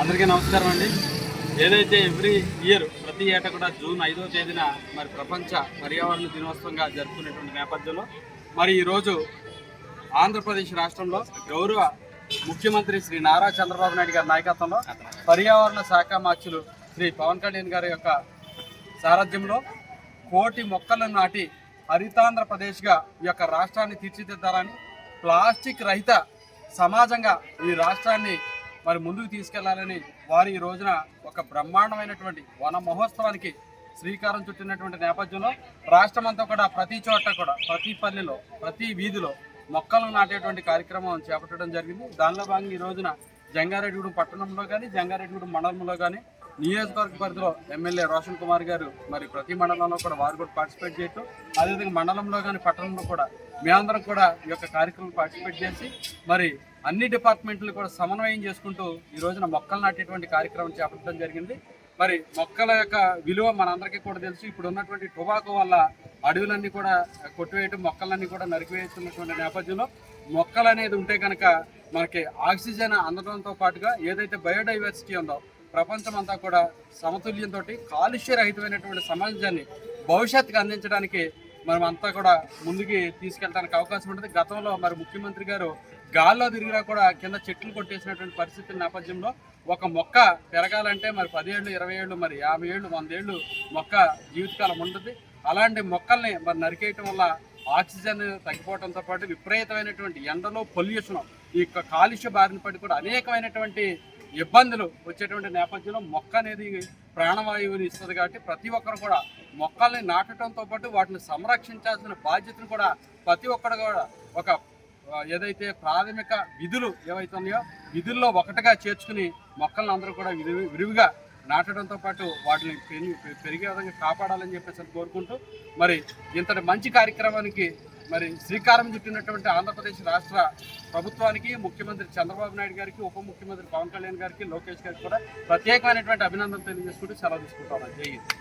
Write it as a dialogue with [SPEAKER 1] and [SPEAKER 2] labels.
[SPEAKER 1] అందరికీ నమస్కారం అండి. ఏదైతే ఎవ్రీ ఇయర్ ప్రతి ఏటా కూడా జూన్ 5వ తేదీన మరి ప్రపంచ పర్యావరణ దినోత్సవంగా జరుపుకునేటువంటి నేపథ్యంలో మరి ఈరోజు ఆంధ్రప్రదేశ్ రాష్ట్రంలో గౌరవ ముఖ్యమంత్రి శ్రీ నారా చంద్రబాబు నాయుడు గారి నాయకత్వంలో పర్యావరణ శాఖ మార్చులు శ్రీ పవన్ కళ్యాణ్ గారి యొక్క సారథ్యంలో 1,00,00,000 మొక్కలను నాటి హరితాంధ్రప్రదేశ్గా ఈ యొక్క రాష్ట్రాన్ని తీర్చిదిద్దాలని, ప్లాస్టిక్ రహిత సమాజంగా ఈ రాష్ట్రాన్ని మరి ముందుకు తీసుకెళ్లాలని వారు ఈ రోజున ఒక బ్రహ్మాండమైనటువంటి వన మహోత్సవానికి శ్రీకారం చుట్టినటువంటి నేపథ్యంలో రాష్ట్రమంతా కూడా ప్రతి చోట కూడా ప్రతి పల్లెలో ప్రతి వీధిలో మొక్కలను నాటేటువంటి కార్యక్రమం చేపట్టడం జరిగింది. దానిలో భాగంగా ఈ రోజున జంగారెడ్డిగూడెం పట్టణంలో కానీ జంగారెడ్డిగూడెం మండలంలో కానీ నియోజకవర్గ పరిధిలో ఎమ్మెల్యే రోషన్ కుమార్ గారు మరి ప్రతి మండలంలో కూడా వారు కూడా పార్టిసిపేట్ చేయటం, అదేవిధంగా మండలంలో కానీ పట్టణంలో కూడా మేమందరం కూడా ఈ యొక్క కార్యక్రమం పార్టిసిపేట్ చేసి మరి అన్ని డిపార్ట్మెంట్లు కూడా సమన్వయం చేసుకుంటూ ఈ రోజున మొక్కలు నాటేటువంటి కార్యక్రమం చేపట్టడం జరిగింది. మరి మొక్కల యొక్క విలువ మనందరికీ కూడా తెలుసు. ఇప్పుడు ఉన్నటువంటి టొబాకో వల్ల అడవులన్నీ కూడా కొట్టివేయటం, మొక్కలన్నీ కూడా నరికివేస్తున్నటువంటి నేపథ్యంలో మొక్కలు అనేది ఉంటే కనుక మనకి ఆక్సిజన్ అందడంతో పాటుగా ఏదైతే బయోడైవర్సిటీ ఉందో ప్రపంచం అంతా కూడా సమతుల్యంతో కాలుష్యరహితమైనటువంటి సమాజాన్ని భవిష్యత్తుకు అందించడానికి మనం అంతా కూడా ముందుకి తీసుకెళ్ళడానికి అవకాశం ఉంటుంది. గతంలో మరి ముఖ్యమంత్రి గారు గాల్లో తిరిగినా కూడా కింద చెట్లు కొట్టేసినటువంటి పరిస్థితుల నేపథ్యంలో ఒక మొక్క పెరగాలంటే మరి 10 ఏళ్ళు 20 ఏళ్ళు మరి 50 ఏళ్ళు 100 ఏళ్ళు మొక్క జీవితకాలం ఉంటుంది. అలాంటి మొక్కల్ని మరి నరికేయటం వల్ల ఆక్సిజన్ తగ్గిపోవడంతో పాటు విపరీతమైనటువంటి ఎండలో పొల్యూషన్, ఈ కాలుష్య బారిన పడి కూడా అనేకమైనటువంటి ఇబ్బందులు వచ్చేటువంటి నేపథ్యంలో మొక్క అనేది ప్రాణవాయువుని ఇస్తుంది. కాబట్టి ప్రతి ఒక్కరు కూడా మొక్కల్ని నాటడంతో పాటు వాటిని సంరక్షించాల్సిన బాధ్యతను కూడా ప్రతి ఒక్కరు కూడా ఒక ఏదైతే ప్రాథమిక విధులు ఏవైతే ఉన్నాయో విధుల్లో ఒకటిగా చేర్చుకుని మొక్కలను అందరూ కూడా విరివిగా నాటడంతో పాటు వాటిని పెరిగే విధంగా కాపాడాలని చెప్పేసి కోరుకుంటూ మరి ఇంతటి మంచి కార్యక్రమానికి మరి శ్రీకారం చుట్టినటువంటి ఆంధ్రప్రదేశ్ రాష్ట్ర ప్రభుత్వానికి, ముఖ్యమంత్రి చంద్రబాబు నాయుడు గారికి, ఉప ముఖ్యమంత్రి పవన్ కళ్యాణ్ గారికి, లోకేష్ గారికి కూడా ప్రత్యేకమైనటువంటి అభినందనలు తెలియజేసుకుంటూ సెలవు తీసుకుంటాం. జై హింద్.